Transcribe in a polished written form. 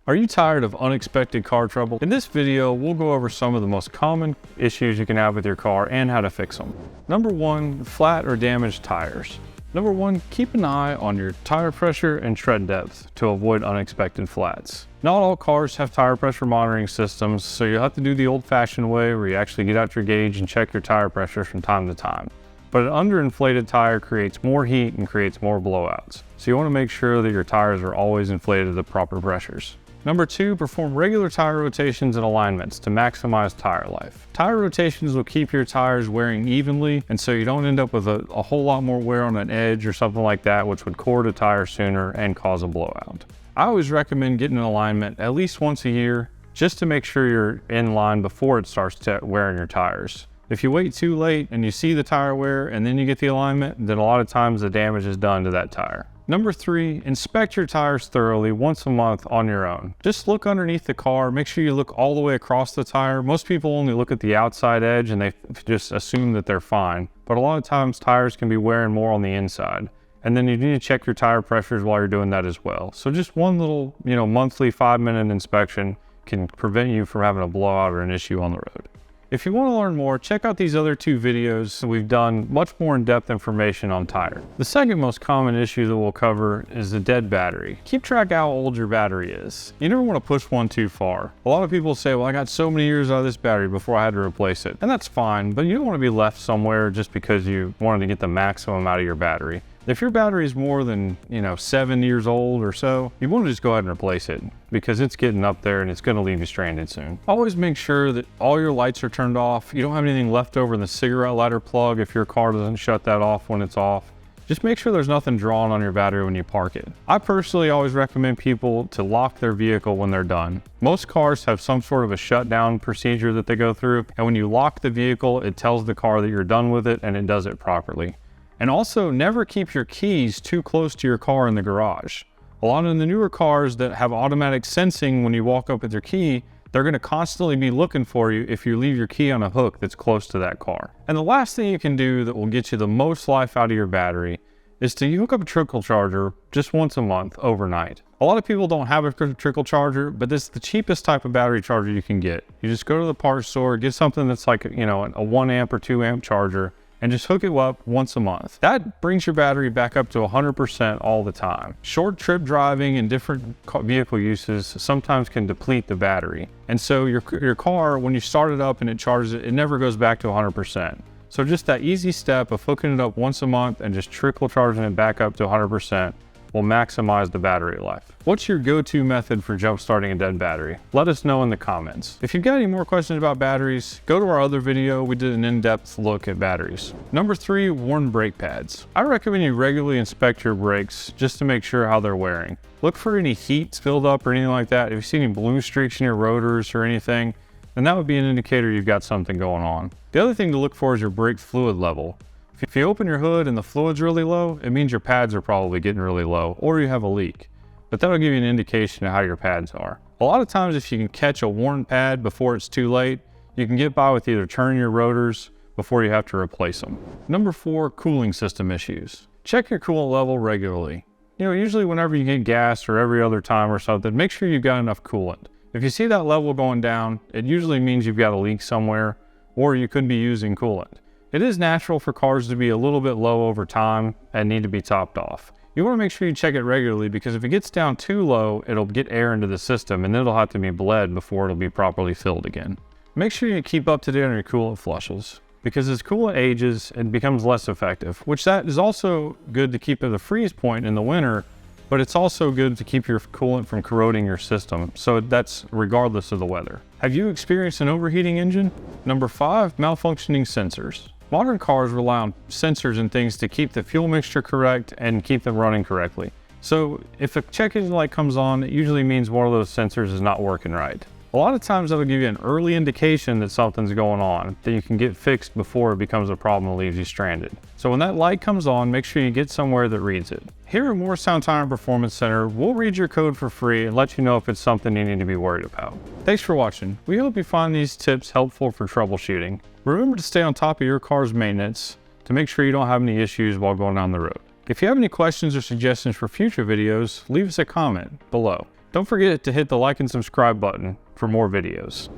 Are you tired of unexpected car trouble? In this video, we'll go over some of the most common issues you can have with your car and how to fix them. Number one, flat or damaged tires. Number one, keep an eye on your tire pressure and tread depth to avoid unexpected flats. Not all cars have tire pressure monitoring systems, so you'll have to do the old-fashioned way where you actually get out your gauge and check your tire pressure from time to time. But an underinflated tire creates more heat and creates more blowouts. So you want to make sure that your tires are always inflated at the proper pressures. Number two, perform regular tire rotations and alignments to maximize tire life. Tire rotations will keep your tires wearing evenly, and so you don't end up with a whole lot more wear on an edge or something like that, which would cord a tire sooner and cause a blowout. I always recommend getting an alignment at least once a year, just to make sure you're in line before it starts wearing your tires. If you wait too late and you see the tire wear and then you get the alignment, then a lot of times the damage is done to that tire. Number three, inspect your tires thoroughly once a month on your own. Just look underneath the car, make sure you look all the way across the tire. Most people only look at the outside edge and they just assume that they're fine. But a lot of times tires can be wearing more on the inside. And then you need to check your tire pressures while you're doing that as well. So just one little, monthly 5-minute inspection can prevent you from having a blowout or an issue on the road. If you want to learn more, check out these other two videos. We've done much more in-depth information on tire. The second most common issue that we'll cover is the dead battery. Keep track of how old your battery is. You never want to push one too far. A lot of people say, well, I got so many years out of this battery before I had to replace it. And that's fine, but you don't want to be left somewhere just because you wanted to get the maximum out of your battery. If your battery is more than 7 years old or so, you want to just go ahead and replace it because it's getting up there and it's going to leave you stranded soon. Always make sure that all your lights are turned off. You don't have anything left over in the cigarette lighter plug if your car doesn't shut that off when it's off. Just make sure there's nothing drawn on your battery when you park it. I personally always recommend people to lock their vehicle when they're done. Most cars have some sort of a shutdown procedure that they go through, and when you lock the vehicle, it tells the car that you're done with it and it does it properly. And also, never keep your keys too close to your car in the garage. A lot of the newer cars that have automatic sensing when you walk up with your key, they're going to constantly be looking for you if you leave your key on a hook that's close to that car. And the last thing you can do that will get you the most life out of your battery is to hook up a trickle charger just once a month overnight. A lot of people don't have a trickle charger, but this is the cheapest type of battery charger you can get. You just go to the parts store, get something that's like a 1 amp or 2 amp charger, and just hook it up once a month. That brings your battery back up to 100% all the time. Short trip driving and different vehicle uses sometimes can deplete the battery. And so your car, when you start it up and it charges it, it never goes back to 100%. So just that easy step of hooking it up once a month and just trickle charging it back up to 100% will maximize the battery life. What's your go-to method for jump starting a dead battery? Let us know in the comments. If you've got any more questions about batteries, go to our other video. We did an in-depth look at batteries. Number three, worn brake pads. I recommend you regularly inspect your brakes just to make sure how they're wearing. Look for any heat spilled up or anything like that. If you see any blue streaks in your rotors or anything, then that would be an indicator you've got something going on. The other thing to look for is your brake fluid level. If you open your hood and the fluid's really low, it means your pads are probably getting really low, or you have a leak. But that'll give you an indication of how your pads are. A lot of times if you can catch a worn pad before it's too late, you can get by with either turning your rotors before you have to replace them. Number four, cooling system issues. Check your coolant level regularly. Usually whenever you get gas or every other time or something, make sure you've got enough coolant. If you see that level going down, it usually means you've got a leak somewhere, or you could be using coolant. It is natural for cars to be a little bit low over time and need to be topped off. You want to make sure you check it regularly because if it gets down too low, it'll get air into the system and it'll have to be bled before it'll be properly filled again. Make sure you keep up to date on your coolant flushes because as coolant ages, it becomes less effective, which that is also good to keep at a freeze point in the winter, but it's also good to keep your coolant from corroding your system. So that's regardless of the weather. Have you experienced an overheating engine? Number five, malfunctioning sensors. Modern cars rely on sensors and things to keep the fuel mixture correct and keep them running correctly. So if a check engine light comes on, it usually means one of those sensors is not working right. A lot of times that'll give you an early indication that something's going on that you can get fixed before it becomes a problem and leaves you stranded. So when that light comes on, make sure you get somewhere that reads it. Here at Morristown Tire and Performance Center, we'll read your code for free and let you know if it's something you need to be worried about. Thanks for watching. We hope you find these tips helpful for troubleshooting. Remember to stay on top of your car's maintenance to make sure you don't have any issues while going down the road. If you have any questions or suggestions for future videos, leave us a comment below. Don't forget to hit the like and subscribe button for more videos.